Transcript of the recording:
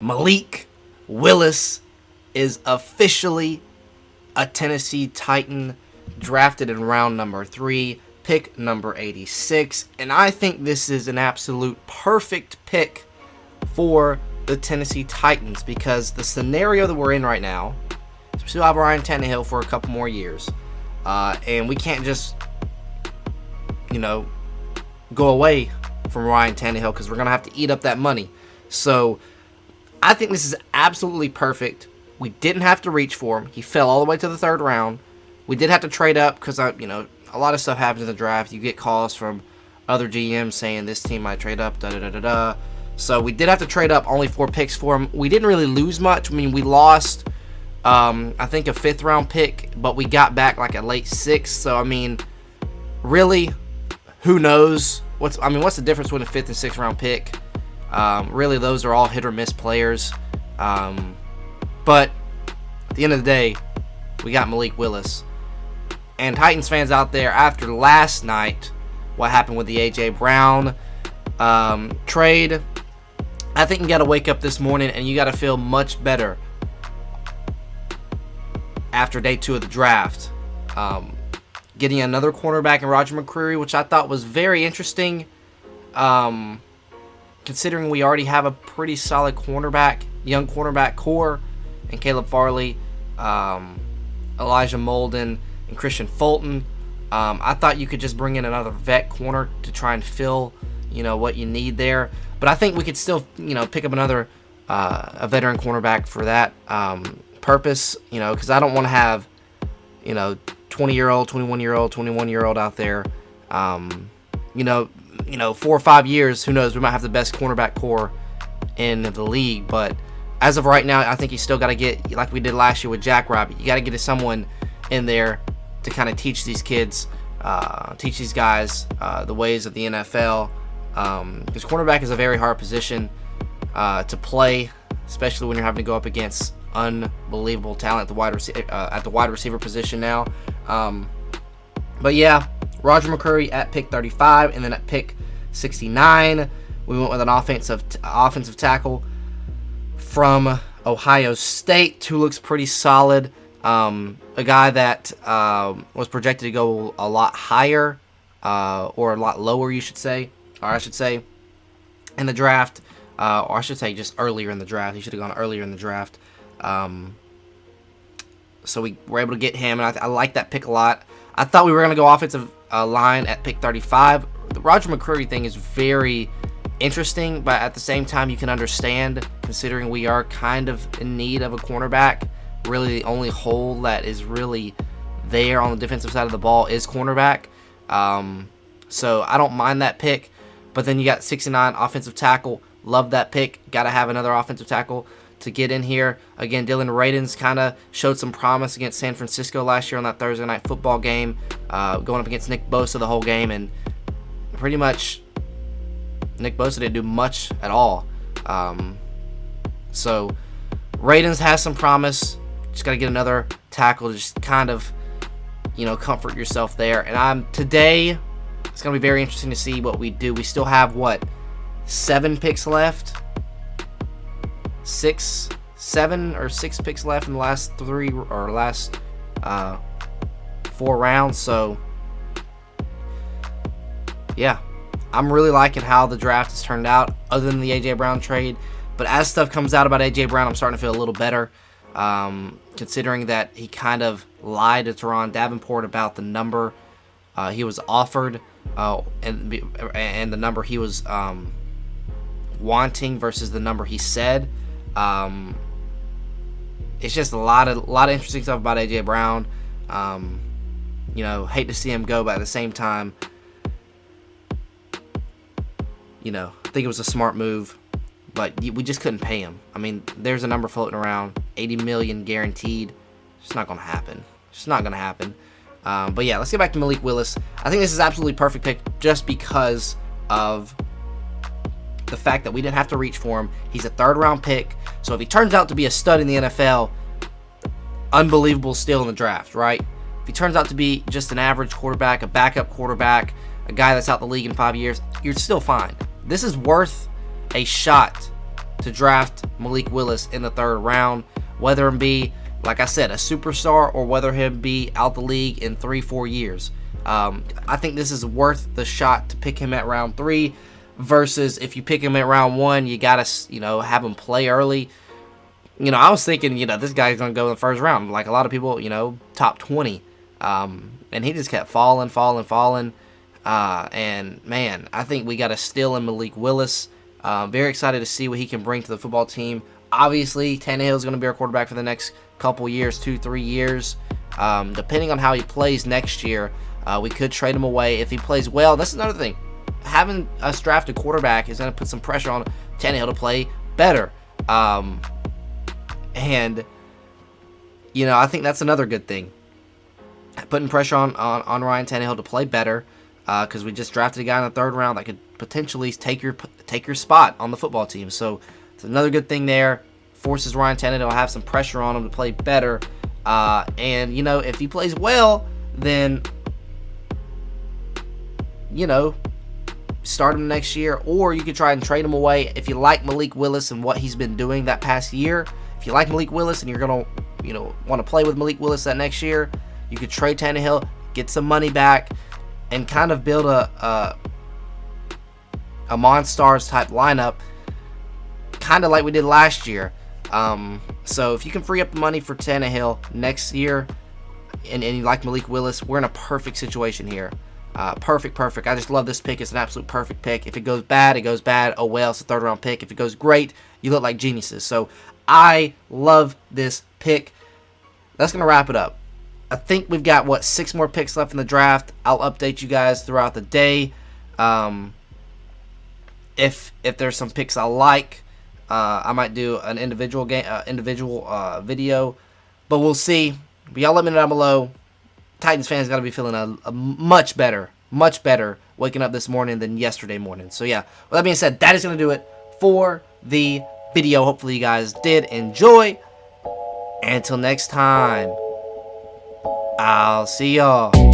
Malik Willis is officially a Tennessee Titan, drafted in round number 3, pick number 86. And I think this is an absolute perfect pick for the Tennessee Titans because the scenario that we're in right now, we still have Ryan Tannehill for a couple more years. And we can't just, go away from Ryan Tannehill because we're going to have to eat up that money. So I think this is absolutely perfect. We didn't have to reach for him. He fell all the way to the 3rd round. We did have to trade up because, a lot of stuff happens in the draft. You get calls from other GMs saying this team might trade up, da-da-da-da-da. So we did have to trade up only 4 picks for him. We didn't really lose much. I mean, we lost, I think, a 5th round pick, but we got back like a late 6th. So, I mean, really, who knows? What's the difference between a 5th and 6th round pick? Really, those are all hit or miss players. But at the end of the day, we got Malik Willis. And Titans fans out there, after last night, what happened with the A.J. Brown trade, I think you got to wake up this morning and you got to feel much better after day 2 of the draft. Getting another cornerback in Roger McCreary, which I thought was very interesting. Considering we already have a pretty solid young cornerback core, and Caleb Farley, Elijah Molden, and Christian Fulton. I thought you could just bring in another vet corner to try and fill, what you need there. But I think we could still, pick up another a veteran cornerback for that purpose, because I don't want to have, 20-year-old, 21-year-old, 21-year-old out there. 4 or 5 years, who knows? We might have the best cornerback core in the league, but as of right now, I think you still got to get, like we did last year with Jack Rabbit, you got to get someone in there to kind of teach these kids, teach these guys the ways of the NFL, because cornerback is a very hard position to play, especially when you're having to go up against unbelievable talent at the wide receiver position now. But yeah, Roger McCreary at pick 35, and then at pick 69, we went with an offensive tackle from Ohio State, who looks pretty solid. A guy that was projected to go a lot higher, or a lot lower, I should say, in the draft. Or I should say just earlier in the draft. He should have gone earlier in the draft. So we were able to get him, and I like that pick a lot. I thought we were going to go offensive line at pick 35. The Roger McCreary thing is very interesting, but at the same time, you can understand, considering we are kind of in need of a cornerback. Really, the only hole that is really there on the defensive side of the ball is cornerback. So I don't mind that pick. But then you got 69 offensive tackle. Love that pick. Got to have another offensive tackle to get in here. Again, Dylan Radins kind of showed some promise against San Francisco last year on that Thursday night football game, going up against Nick Bosa the whole game, and pretty much Nick Bosa didn't do much at all. So Radins has some promise. Just got to get another tackle to just kind of, comfort yourself there. And today, it's going to be very interesting to see what we do. We still have, 7 picks left? 7 or 6 picks left in the last 4 rounds. So, yeah, I'm really liking how the draft has turned out, other than the A.J. Brown trade. But as stuff comes out about A.J. Brown, I'm starting to feel a little better, considering that he kind of lied to Teron Davenport about the number he was offered and the number he was wanting versus the number he said. It's just a lot of interesting stuff about A.J. Brown. Hate to see him go, but at the same time, I think it was a smart move, but we just couldn't pay him. I mean, there's a number floating around, $80 million guaranteed. It's not going to happen. It's not going to happen. But yeah, let's get back to Malik Willis. I think this is absolutely perfect pick just because of the fact that we didn't have to reach for him. He's a 3rd round pick, so if he turns out to be a stud in the NFL, unbelievable steal in the draft, right? If he turns out to be just an average quarterback, a backup quarterback, a guy that's out the league in 5 years, you're still fine. This is worth a shot to to draft Malik Willis in the 3rd round, whether it be, like I said, a superstar or whether him be out the league in 3-4 years. I think this is worth the shot to pick him at round 3 versus if you pick him at round 1, you got to, have him play early. I was thinking, this guy's going to go in the 1st round. Like a lot of people, top 20. And he just kept falling. And, man, I think we got a steal in Malik Willis. Very excited to see what he can bring to the football team. Obviously, Tannehill is going to be our quarterback for the next couple years, 2-3 years. Depending on how he plays next year, we could trade him away. If he plays well, that's another thing. Having us draft a quarterback is going to put some pressure on Tannehill to play better. And, I think that's another good thing. Putting pressure on Ryan Tannehill to play better, because we just drafted a guy in the 3rd round that could potentially take your spot on the football team. So it's another good thing there. Forces Ryan Tannehill to have some pressure on him to play better. And, if he plays well, then, start him next year. Or you could try and trade him away if you like Malik Willis and what he's been doing that past year. If you like Malik Willis and you're going to, want to play with Malik Willis that next year, you could trade Tannehill, get some money back, and kind of build a Monstars type lineup, kind of like we did last year. So if you can free up the money for Tannehill next year, and you like Malik Willis, we're in a perfect situation here. Perfect. I just love this pick. It's an absolute perfect pick. If it goes bad, it goes bad. Oh well, it's a 3rd round pick. If it goes great, you look like geniuses. So I love this pick. That's going to wrap it up. I think we've got, 6 more picks left in the draft. I'll update you guys throughout the day. If there's some picks I like, I might do an individual video, but we'll see. But y'all let me know down below. Titans fans got to be feeling a much better waking up this morning than yesterday morning. So yeah, with that being said, that is going to do it for the video. Hopefully you guys did enjoy. Until next time, I'll see y'all.